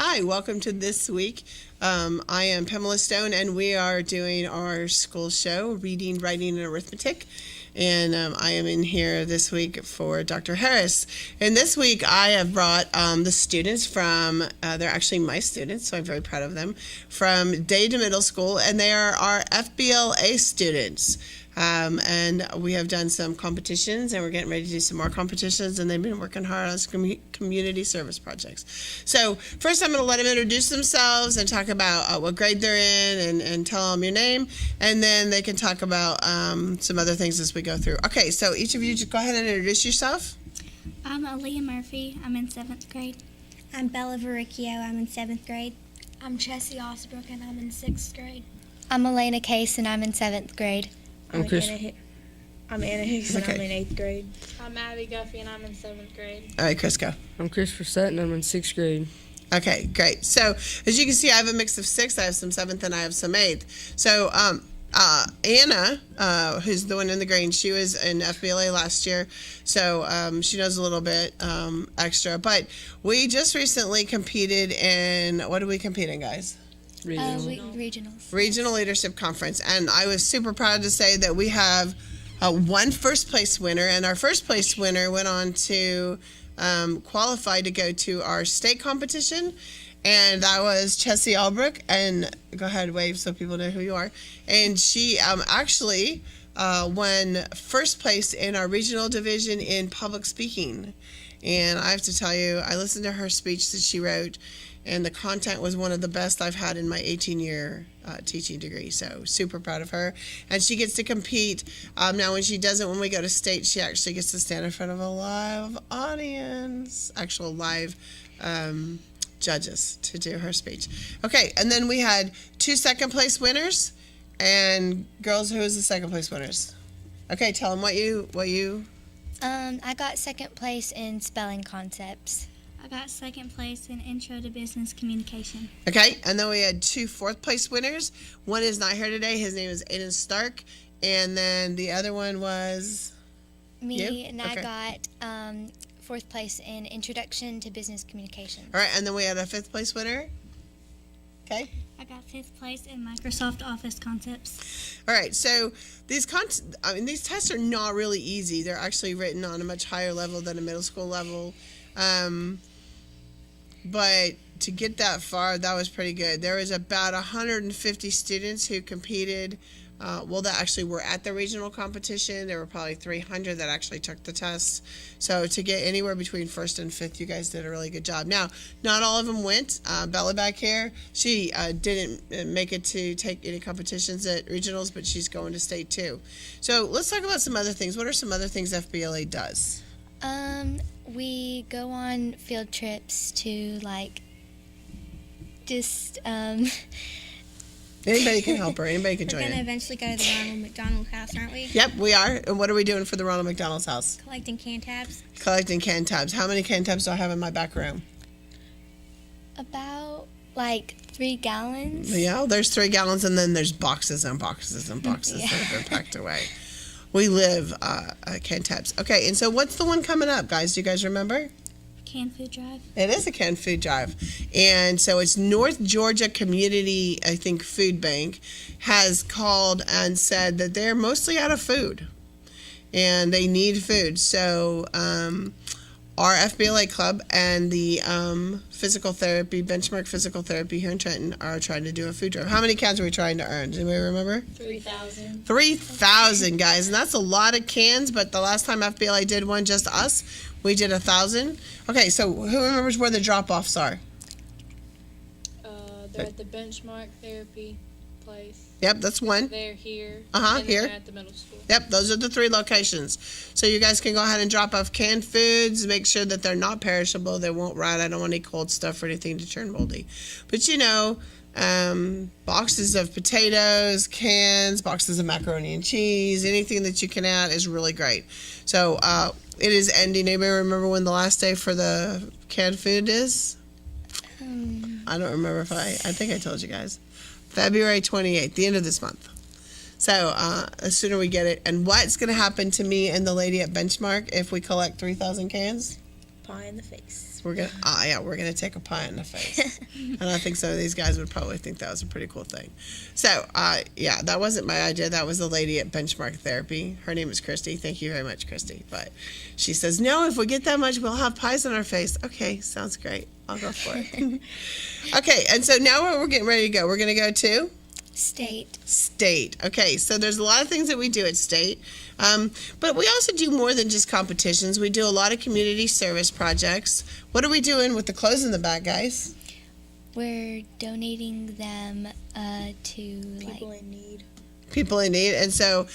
Hi, welcome to This Week. I am Pamela Stone, and we are doing our school show, Reading, Writing, and Arithmetic. And I am in here this week for Dr. Harris. And this week I have brought the students from, they're actually my students, so I'm very proud of them, from Day to Middle School, and they are our FBLA students. And we have done some competitions, and we're getting ready to do some more competitions, and they've been working hard on some community service projects. So first I'm going to let them introduce themselves and talk about what grade they're in and tell them your name, and then they can talk about some other things as we go through. Okay, so each of you just go ahead and introduce yourself. I'm Aaliyah Murphy. I'm in 7th grade. I'm Bella Verricchio. I'm in 7th grade. I'm Chessie Osbrook, and I'm in 6th grade. I'm Elena Case, and I'm in 7th grade. I'm Anna Hicks, and I'm in 8th grade. I'm Abby Guffey, and I'm in 7th grade. All right, Chris, go. I'm Christopher Sutton, I'm in 6th grade. Okay, great. So as you can see, I have a mix of 6th, I have some 7th, and I have some 8th. So Anna, who's the one in the green, she was in FBLA last year, so she knows a little bit extra. But we just recently competed in, what did we compete in, guys? Regionals. Regional Leadership Conference, and I was super proud to say that we have one first place winner, and our first place winner went on to qualify to go to our state competition, and that was Chessie Albrook. And go ahead, wave so people know who you are. And she actually won first place in our regional division in public speaking. And I have to tell you, I listened to her speech that she wrote, and the content was one of the best I've had in my 18-year teaching degree. So super proud of her. And she gets to compete. Now, when she does it, when we go to state, she actually gets to stand in front of a live audience, actual live judges to do her speech. Okay, and then we had 2 second-place winners. And girls, who is the second-place winners? Okay, tell them what you. I got 2nd place in spelling concepts. I got 2nd place in Intro to Business Communication. Okay, and then we had 2 4th-place winners. One is not here today. His name is Aiden Stark. And then the other one was? Me, you? and Okay. I got 4th place in Introduction to Business Communication. All right, and then we had a 5th-place winner. Okay. I got 5th place in Microsoft Office Concepts. All right, so these tests are not really easy. They're actually written on a much higher level than a middle school level. But to get that far, that was pretty good. There was about 150 students who competed, that actually were at the regional competition. There were probably 300 that actually took the tests. So to get anywhere between 1st and 5th, you guys did a really good job. Now, not all of them went. Bella back here, she didn't make it to take any competitions at regionals, but she's going to state too. So let's talk about some other things. What are some other things FBLA does? We go on field trips to Anybody can help her. Anybody can We're join going to in. eventually go to the Ronald McDonald House, aren't we? Yep, we are. And what are we doing for the Ronald McDonald's house? Collecting can tabs. Collecting can tabs. How many can tabs do I have in my back room? About 3 gallons. Yeah, there's 3 gallons, and then there's boxes and boxes and boxes that have been packed away. We live can tabs. Okay, and so what's the one coming up, guys? Do you guys remember? Canned Food Drive. It is a canned food drive. And so it's North Georgia Community, I think, Food Bank has called and said that they're mostly out of food and they need food. So our FBLA club and the physical therapy, Benchmark Physical Therapy here in Trenton are trying to do a food drive. How many cans are we trying to earn? Does anybody remember? 3,000. 3,000, guys. And that's a lot of cans, but the last time FBLA did one, just us, we did 1,000. Okay, so who remembers where the drop-offs are? They're at the Benchmark Therapy place. Yep, that's one. They're here. Uh-huh, and here. They're at the middle school. Yep, those are the 3 locations. So you guys can go ahead and drop off canned foods. Make sure that they're not perishable. They won't rot. I don't want any cold stuff or anything to turn moldy. But boxes of potatoes, cans, boxes of macaroni and cheese, anything that you can add is really great. So it is ending. Anybody remember when the last day for the canned food is? I don't remember if I think I told you guys. February 28th, the end of this month. So the sooner we get it. And what's going to happen to me and the lady at Benchmark if we collect 3,000 cans? Pie in the face. We're gonna take a pie in the face, and I think some of these guys would probably think that was a pretty cool thing. So, that wasn't my idea. That was the lady at Benchmark Therapy. Her name is Christy. Thank you very much, Christy. But she says, no, if we get that much, we'll have pies on our face. Okay, sounds great. I'll go for it. Okay, and so now we're getting ready to go. We're gonna go to State. Okay, so there's a lot of things that we do at State, but we also do more than just competitions. We do a lot of community service projects. What are we doing with the clothes in the back, guys? We're donating them to People in need. People in need. And so,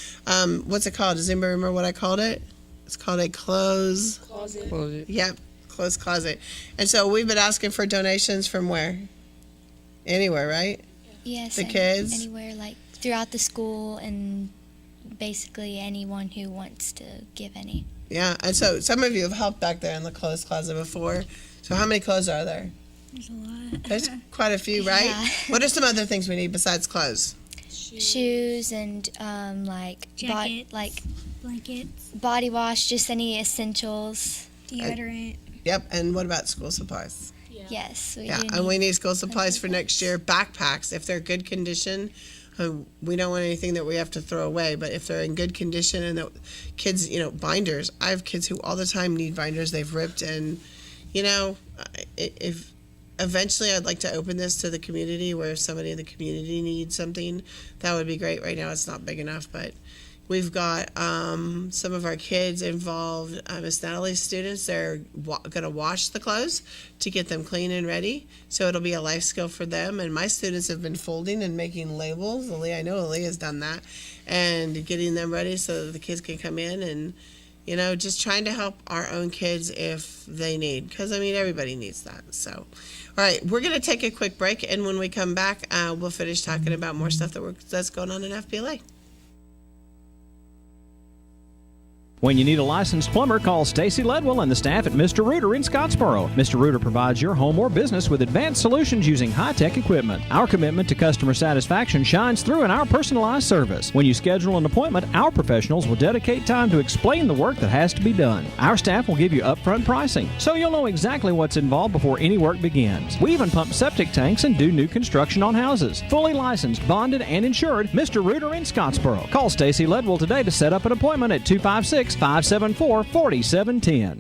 what's it called? Does anybody remember what I called it? It's called a clothes Closet. Yep, clothes closet. And so we've been asking for donations from where? Anywhere, right? yes, The kids? anywhere like throughout the school and basically anyone who wants to give any. Yeah, and so some of you have helped back there in the clothes closet before. So how many clothes are there? There's a lot. There's quite a few, right? Yeah. What are some other things we need besides clothes? Shoes and Jackets. like Blankets. body wash, just any essentials. Deodorant. Yep, and what about school supplies? Yes, we Yeah, do. and we need school supplies for next year. Backpacks, if they're good condition, we don't want anything that we have to throw away, but if they're in good condition and the kids, binders. I have kids who all the time need binders. They've ripped, and, if eventually I'd like to open this to the community where if somebody in the community needs something, that would be great. Right now it's not big enough, but we've got some of our kids involved. Miss Natalie's students, they're going to wash the clothes to get them clean and ready. So it'll be a life skill for them. And my students have been folding and making labels. I know Aaliyah's done that. And getting them ready so that the kids can come in and, just trying to help our own kids if they need. Because, everybody needs that. So, all right, we're going to take a quick break. And when we come back, we'll finish talking about more stuff that's going on in FBLA. When you need a licensed plumber, call Stacy Ledwell and the staff at Mr. Rooter in Scottsboro. Mr. Rooter provides your home or business with advanced solutions using high-tech equipment. Our commitment to customer satisfaction shines through in our personalized service. When you schedule an appointment, our professionals will dedicate time to explain the work that has to be done. Our staff will give you upfront pricing, so you'll know exactly what's involved before any work begins. We even pump septic tanks and do new construction on houses. Fully licensed, bonded, and insured, Mr. Rooter in Scottsboro. Call Stacy Ledwell today to set up an appointment at 256-574-4710.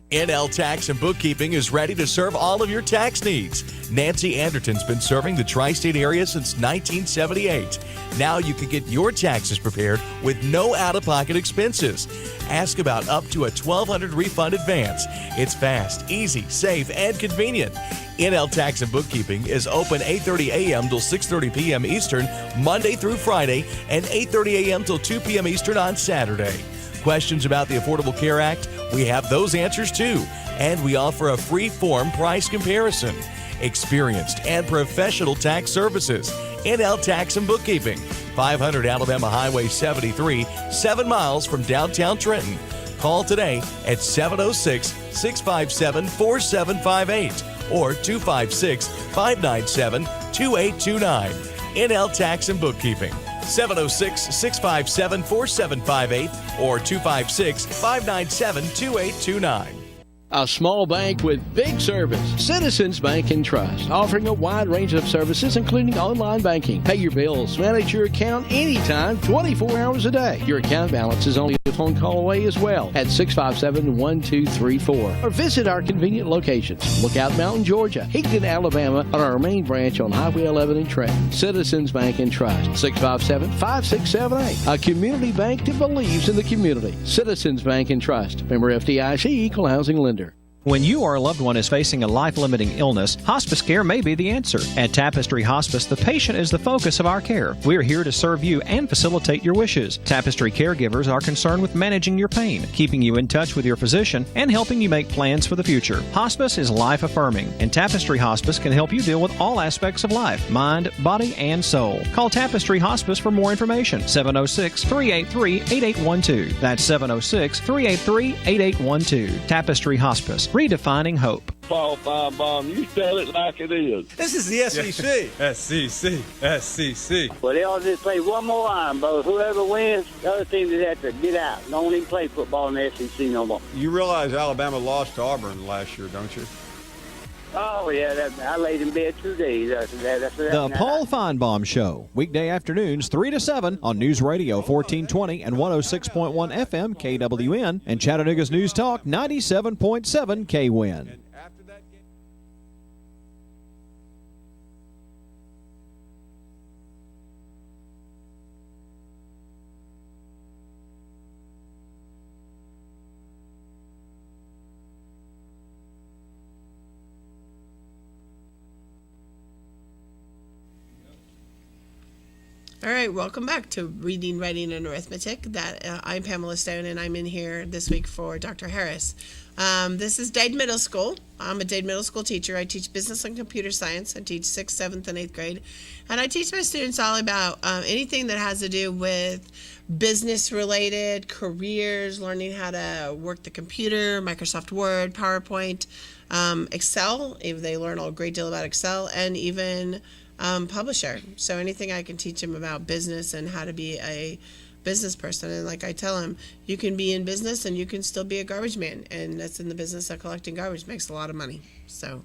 NL Tax and Bookkeeping is ready to serve all of your tax needs. Nancy Anderton's been serving the tri-state area since 1978. Now you can get your taxes prepared with no out-of-pocket expenses. Ask about up to a $1,200 refund advance. It's fast, easy, safe, and convenient. NL Tax and Bookkeeping is open 8:30 a.m. till 6:30 p.m. Eastern, Monday through Friday, and 8:30 a.m. till 2 p.m. Eastern on Saturday. Questions about the Affordable Care Act? We have those answers too. And we offer a free form price comparison. Experienced and professional tax services. NL Tax and Bookkeeping. 500 Alabama Highway 73, 7 miles from downtown Trenton. Call today at 706-657-4758 or 256-597-2829. NL Tax and Bookkeeping. 706-657-4758 or 256-597-2829. A small bank with big service. Citizens Bank and Trust, offering a wide range of services including online banking. Pay your bills, manage your account anytime, 24 hours a day. Your account balance is only a phone call away as well at 657-1234. Or visit our convenient locations. Lookout Mountain, Georgia, Higdon, Alabama, on our main branch on Highway 11 in Trenton. Citizens Bank and Trust, 657-5678. A community bank that believes in the community. Citizens Bank and Trust. Member FDIC, Equal Housing Lender. When you or a loved one is facing a life-limiting illness, hospice care may be the answer. At Tapestry Hospice, the patient is the focus of our care. We are here to serve you and facilitate your wishes. Tapestry caregivers are concerned with managing your pain, keeping you in touch with your physician, and helping you make plans for the future. Hospice is life-affirming, and Tapestry Hospice can help you deal with all aspects of life, mind, body, and soul. Call Tapestry Hospice for more information. 706-383-8812. That's 706-383-8812. Tapestry Hospice. Redefining hope. Paul Firebomb, you tell it like it is. This is the SEC. SEC. Well, they ought to just play one more line, but whoever wins, the other team just have to get out. Don't even play football in the SEC no more. You realize Alabama lost to Auburn last year, don't you? Oh, yeah, I laid in bed 2 days. The Paul Feinbaum Show, weekday afternoons 3 to 7 on News Radio 1420 and 106.1 FM KWN and Chattanooga's News Talk 97.7 KWN. All right, welcome back to Reading, Writing, and Arithmetic. I'm Pamela Stone, and I'm in here this week for Dr. Harris. This is Dade Middle School. I'm a Dade Middle School teacher. I teach business and computer science. I teach 6th, 7th, and 8th grade. And I teach my students all about anything that has to do with business-related careers, learning how to work the computer, Microsoft Word, PowerPoint, Excel, if they learn a great deal about Excel, and even publisher. So anything I can teach them about business and how to be a business person. And like I tell them, you can be in business and you can still be a garbage man. And that's in the business of collecting garbage. Makes a lot of money. So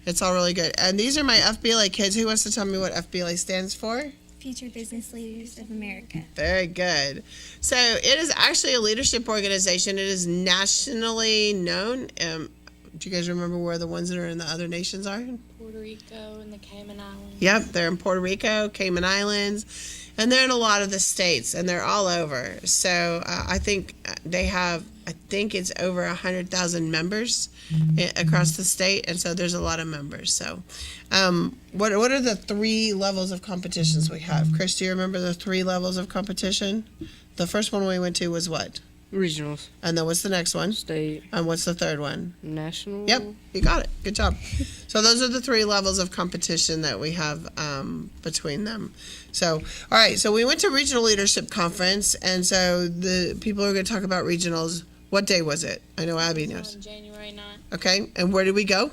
it's all really good. And these are my FBLA kids. Who wants to tell me what FBLA stands for? Future Business Leaders of America. Very good. So it is actually a leadership organization. It is nationally known. Do you guys remember where the ones that are in the other nations are? Puerto Rico and the Cayman Islands. Yep, they're in Puerto Rico, Cayman Islands, and they're in a lot of the states, and they're all over. So I think it's over 100,000 members across the state, and so there's a lot of members. So what are the 3 levels of competitions we have? Chris, do you remember the 3 levels of competition? The first one we went to was what? Regionals. And then what's the next one? State. And what's the third one? National. Yep, you got it. Good job. So those are the 3 levels of competition that we have between them. So, all right, so we went to Regional Leadership Conference, and so the people are going to talk about regionals. What day was it? I know Abby knows. On January 9th. Okay, and where did we go?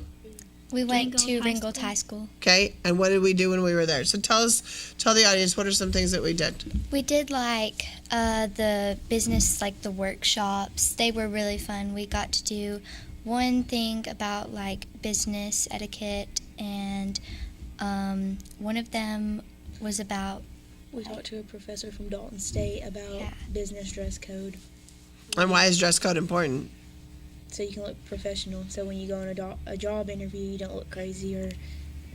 We went to Ringgold High Ringgold School. High School. Okay, and what did we do when we were there? So tell the audience, what are some things that we did? We did like the business, like the workshops. They were really fun. We got to do one thing about like business etiquette, and one of them was about. We talked to a professor from Dalton State about business dress code. And why is dress code important? So you can look professional. So when you go on a job interview, you don't look crazy or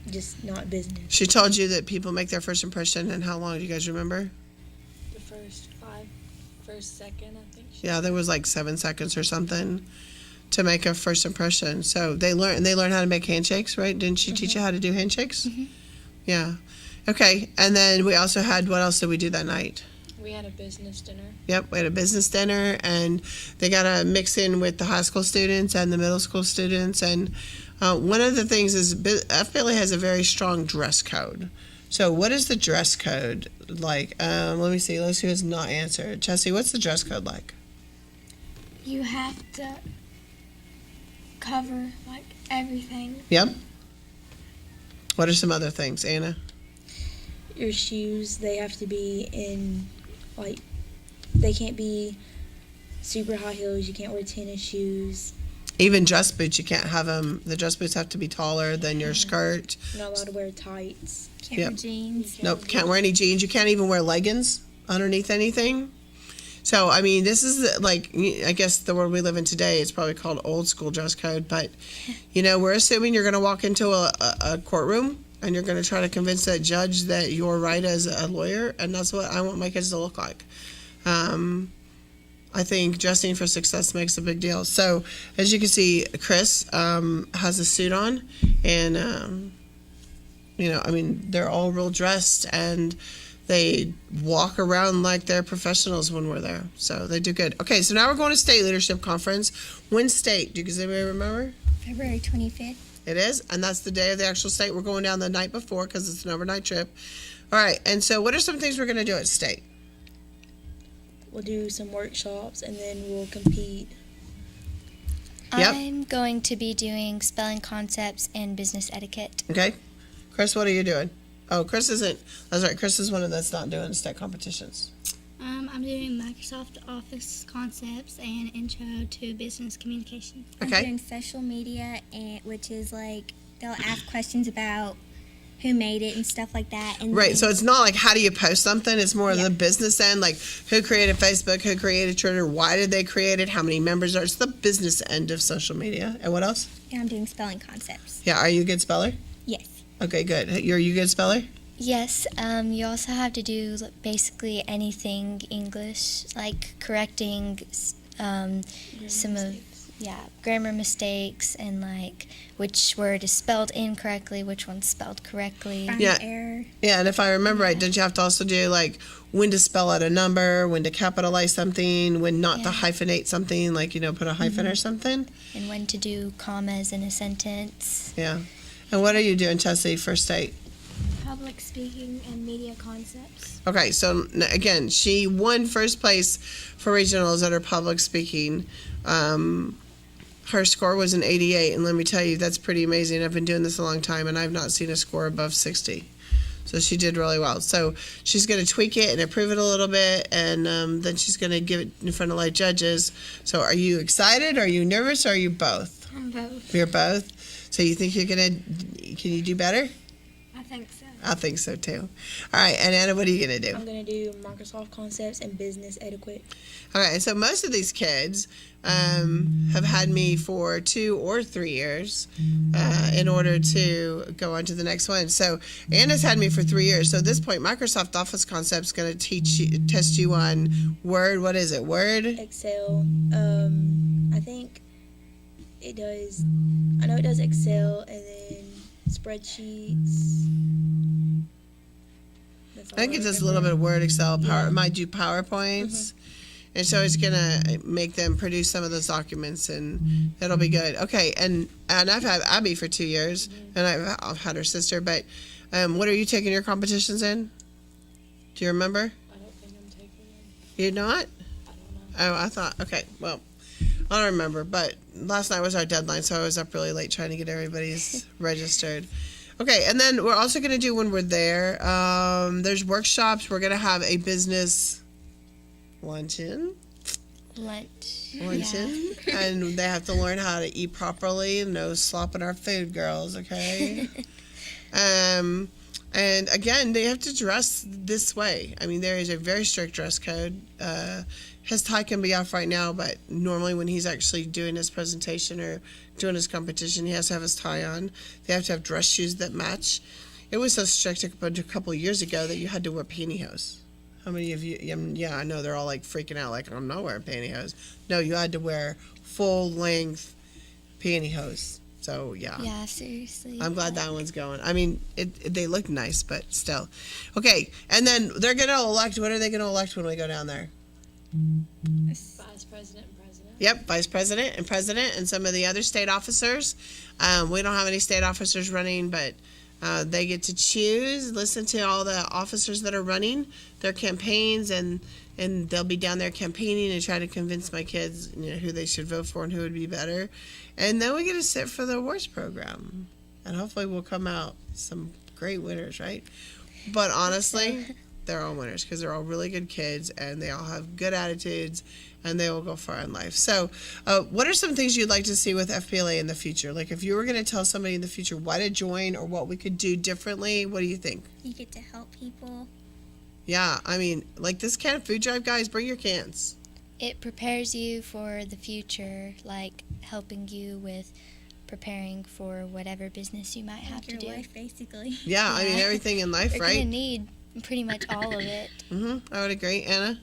just not business. She told you that people make their first impression, and how long do you guys remember? The first second, I think. Yeah, there was like 7 seconds or something to make a first impression. So they learn how to make handshakes, right? Didn't she teach you how to do handshakes? Mm-hmm. Yeah. Okay, and then we also had, what else did we do that night? We had a business dinner. Yep, we had a business dinner, and they got to mix in with the high school students and the middle school students. And one of the things is FBLA has a very strong dress code. So what is the dress code like? Let me see. Let's see who's not answered. Chessie, what's the dress code like? You have to cover like everything. Yep. What are some other things, Anna? Your shoes, they have to be in, like, they can't be super high heels. You can't wear tennis shoes. Even dress boots, you can't have them. The dress boots have to be taller than your skirt. You're not allowed to wear tights. Can't wear jeans. Nope, can't wear any jeans. You can't even wear leggings underneath anything. So, I mean, this is like, I guess the world we live in today, it's probably called old school dress code. But, you know, we're assuming you're going to walk into a courtroom and you're going to try to convince that judge that you're right as a lawyer. And that's what I want my kids to look like. I think dressing for success makes a big deal. So, as you can see, Chris has a suit on. And, you know, I mean, they're all real dressed. And they walk around like they're professionals when we're there. So they do good. Okay, so now we're going to State Leadership Conference. When state? Does anybody remember? February 25th. It is, and that's the day of the actual state. We're going down the night before because it's an overnight trip. All right, and so what are some things we're going to do at state? We'll do some workshops, and then we'll compete. Yep. I'm going to be doing spelling concepts and business etiquette. Okay. Chris, what are you doing? Oh, Chris isn't. That's right. Chris is one of that's not doing state competitions. I'm doing Microsoft Office concepts and intro to business communication. I'm Okay. doing social media, which is like they'll ask questions about who made it and stuff like that. And Right, then- so it's not like how do you post something, it's more the business end, like who created Facebook, who created Twitter, why did they create it, how many members are, it's the business end of social media. And what else? and I'm doing spelling concepts. Yeah, are you a good speller? Yes. Okay, good. Are you a good speller? Yes, you also have to do basically anything English, like correcting some of grammar mistakes and like which word is spelled incorrectly, which one's spelled correctly. Finding error. Yeah, and if I remember right, don't you have to also do like when to spell out a number, when to capitalize something, when not to hyphenate something, like, put a hyphen or something? And when to do commas in a sentence. Yeah. And what are you doing, Chelsea, for state? Public speaking and media concepts. Okay, so again, she won first place for regionals at her public speaking. Her score was an 88, and let me tell you, that's pretty amazing. I've been doing this a long time, and I've not seen a score above 60. So she did really well. So she's going to tweak it and improve it a little bit, and then she's going to give it in front of live judges. So are you excited? Are you nervous? Or are you both? I'm both. You're both? So you think can you do better? I think so. I think so too. All right, and Anna, what are you going to do? I'm going to do Microsoft Concepts and Business Etiquette. Okay, so most of these kids have had me for 2 or 3 years in order to go on to the next one. So Anna's had me for 3 years. So at this point, Microsoft Office Concepts going to test you on Word. What is it? Word? Excel. I think it does. I know it does Excel and then spreadsheets. That's I all think it does a remember. little bit of Word, Excel, Power. It might do PowerPoints. And so it's going to make them produce some of those documents, and it'll be good. Okay, and I've had Abby for 2 years, and I've had her sister. But what are you taking your competitions in? Do you remember? I don't think I'm taking them. You're not? I don't know. Oh, I thought, okay, well, I don't remember. But last night was our deadline, so I was up really late trying to get everybody's registered. Okay, and then we're also going to do when we're there, there's workshops. We're going to have a business luncheon, and they have to learn how to eat properly. No slopping our food, girls. Okay. And again, they have to dress this way. I mean, there is a very strict dress code. His tie can be off right now, but normally when he's actually doing his presentation or doing his competition, he has to have his tie on. They have to have dress shoes that match. It was so strict a couple of years ago that you had to wear pantyhose. How many of you? Yeah, I know they're all like freaking out, like I'm not wearing pantyhose. No, you had to wear full length pantyhose. So yeah. Yeah, seriously. I'm glad that one's going. I mean, they look nice, but still. Okay, and then they're gonna elect. What are they gonna elect when we go down there? Vice President and President. Yep, Vice President and some of the other state officers. We don't have any state officers running, but they get to choose, listen to all the officers that are running their campaigns, and they'll be down there campaigning and try to convince my kids, who they should vote for and who would be better. And then we get to sit for the awards program, and hopefully we'll come out some great winners, right? But honestly, they're all winners because they're all really good kids and they all have good attitudes and they will go far in life. So what are some things you'd like to see with FPLA in the future? Like if you were going to tell somebody in the future why to join or what we could do differently, what do you think? You get to help people. Yeah, I mean, like this can of food drive, guys, bring your cans. It prepares you for the future, like helping you with preparing for whatever business you might have to Your do. life, basically. Yeah, I mean, everything in life, You're right? gonna need pretty much all of it. I would agree. Anna?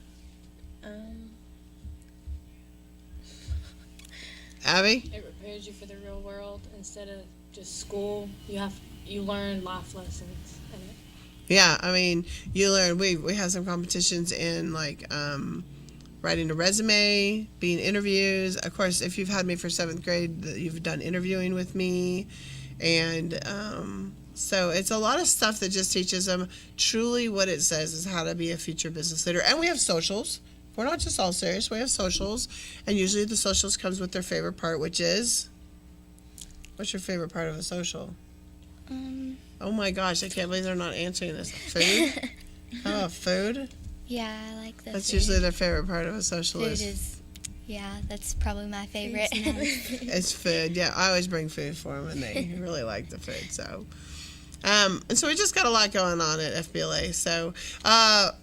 Abby? It prepares you for the real world instead of just school. You learn life lessons in it. Yeah, I mean, you learn. We have some competitions in like writing a resume, being interviews. Of course, if you've had me for 7th grade, you've done interviewing with me, and so it's a lot of stuff that just teaches them truly what it says is how to be a future business leader. And we have socials. We're not just all serious. We have socials, and usually the socials comes with their favorite part, which is, what's your favorite part of a social? Oh my gosh, I can't believe they're not answering this. Food? Food? Yeah, I like the That's food. usually their favorite part of a social Food is. is Yeah, that's probably my favorite. It's food. Yeah, I always bring food for them, and they really like the food. So, and so we just got a lot going on at FBLA. So,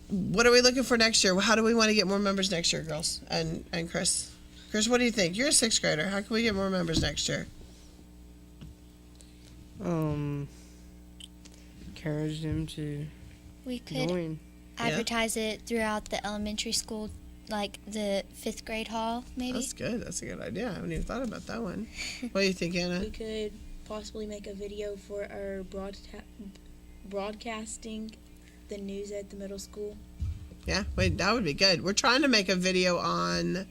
what are we looking for next year? How do we want to get more members next year, girls? And Chris? Chris, what do you think? You're a 6th grader. How can we get more members next year? Encourage them to We could join. advertise it throughout the elementary school, like the 5th grade hall, maybe. That's good. That's a good idea. I haven't even thought about that one. What do you think, Anna? We could possibly make a video for our broadcasting the news at the middle school. Yeah, wait, that would be good. We're trying to make a video on.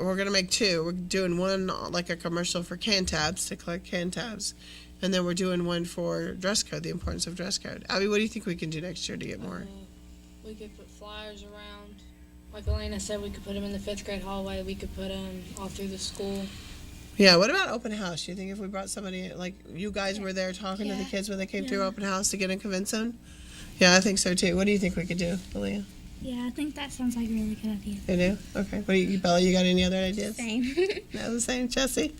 We're gonna make 2. We're doing one like a commercial for can tabs to collect can tabs, and then we're doing one for dress code, the importance of dress code. Abby, what do you think we can do next year to get more? We could put flyers around. Like Elena said, we could put them in the 5th grade hallway. We could put them all through the school. Yeah. What about open house? You think if we brought somebody like you guys were there talking to the kids when they came through open house to get and convince them? Yeah, I think so too. What do you think we could do, Aaliyah? Yeah, I think that sounds like a really good idea. You do? Okay. What do you, Bella? You got any other ideas? Same. No, the same. Jesse?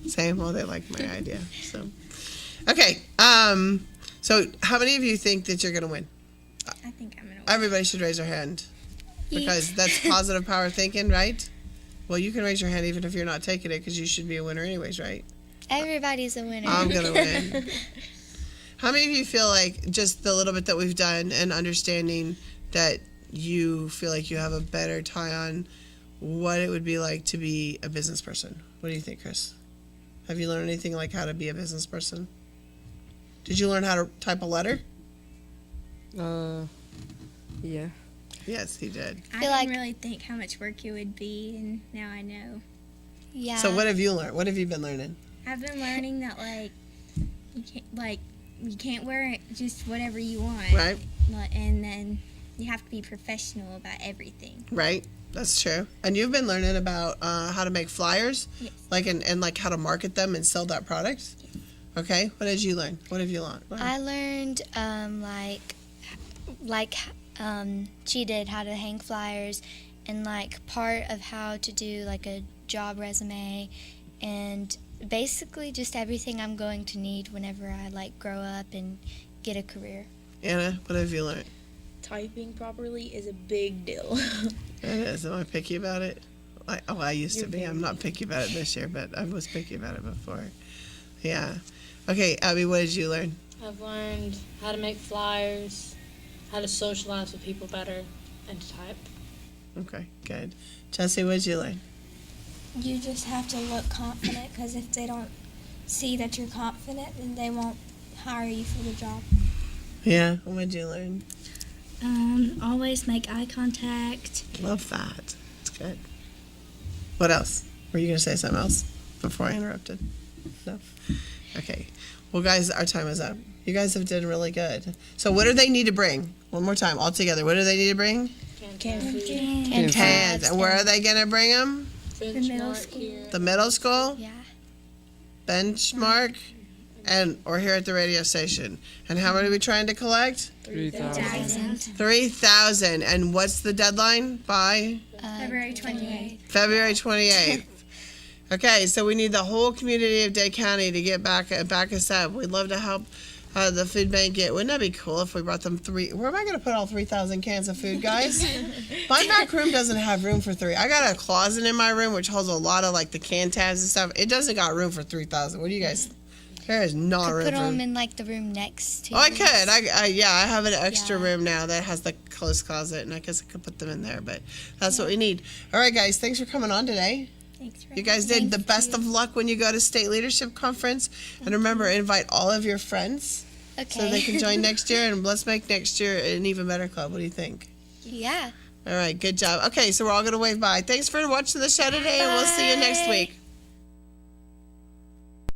Same. Well, they like my idea. So, okay. So how many of you think that you're gonna win? I think I'm gonna win. Everybody should raise their hand because that's positive power thinking, right? Well, you can raise your hand even if you're not taking it because you should be a winner anyways, right? Everybody's a winner. I'm gonna win. How many of you feel like just the little bit that we've done and understanding that you feel like you have a better tie on what it would be like to be a business person? What do you think, Chris? Have you learned anything like how to be a business person? Did you learn how to type a letter? Yeah. Yes, he did. I didn't really think how much work it would be, and now I know. Yeah. So what have you learned? What have you been learning? I've been learning that you can't wear just whatever you want. Right. And then you have to be professional about everything. Right. That's true. And you've been learning about how to make flyers, Yes. like and like how to market them and sell that product. Yes. Okay. What did you learn? What have you learned? I learned she did how to hang flyers and like part of how to do like a job resume and basically just everything I'm going to need whenever I like grow up and get a career. Anna, what have you learned? Typing properly is a big deal. It is. Am I picky about it? I used to be. I'm not picky about it this year, but I was picky about it before. Yeah. Okay, Abby, what did you learn? I've learned how to make flyers, how to socialize with people better, and to type. Okay, good. Jesse, what did you learn? You just have to look confident, because if they don't see that you're confident, then they won't hire you for the job. Yeah, what did you learn? Always make eye contact. Love that. It's good. What else? Were you going to say something else before I interrupted? No? Okay. Well, guys, our time is up. You guys have done really good. So what do they need to bring? One more time, all together. What do they need to bring? Canned food. And cans. And where are they going to bring them? The middle school. The middle school? Yeah. Benchmark? Or here at the radio station. And how many are we trying to collect? 3,000. 3,000. And what's the deadline? By? February 28th. February 28th. Okay, so we need the whole community of Day County to get back us up. We'd love to help the food bank get. Wouldn't that be cool if we brought them where am I going to put all 3,000 cans of food, guys? My back room doesn't have room for 3. I got a closet in my room which holds a lot of like the can tabs and stuff. It doesn't got room for 3,000. What do you guys? There is not room Put for them in like the room next to. Oh, I could. I have an extra room now that has the closed closet, and I guess I could put them in there. But that's what we need. All right, guys. Thanks for coming on today. Thanks for You guys did the best of luck when you go to State Leadership Conference. And remember, invite all of your friends Okay. so they can join next year. And let's make next year an even better club. What do you think? Yeah. All right. Good job. Okay, so we're all going to wave bye. Thanks for watching the show today, and we'll see you next week.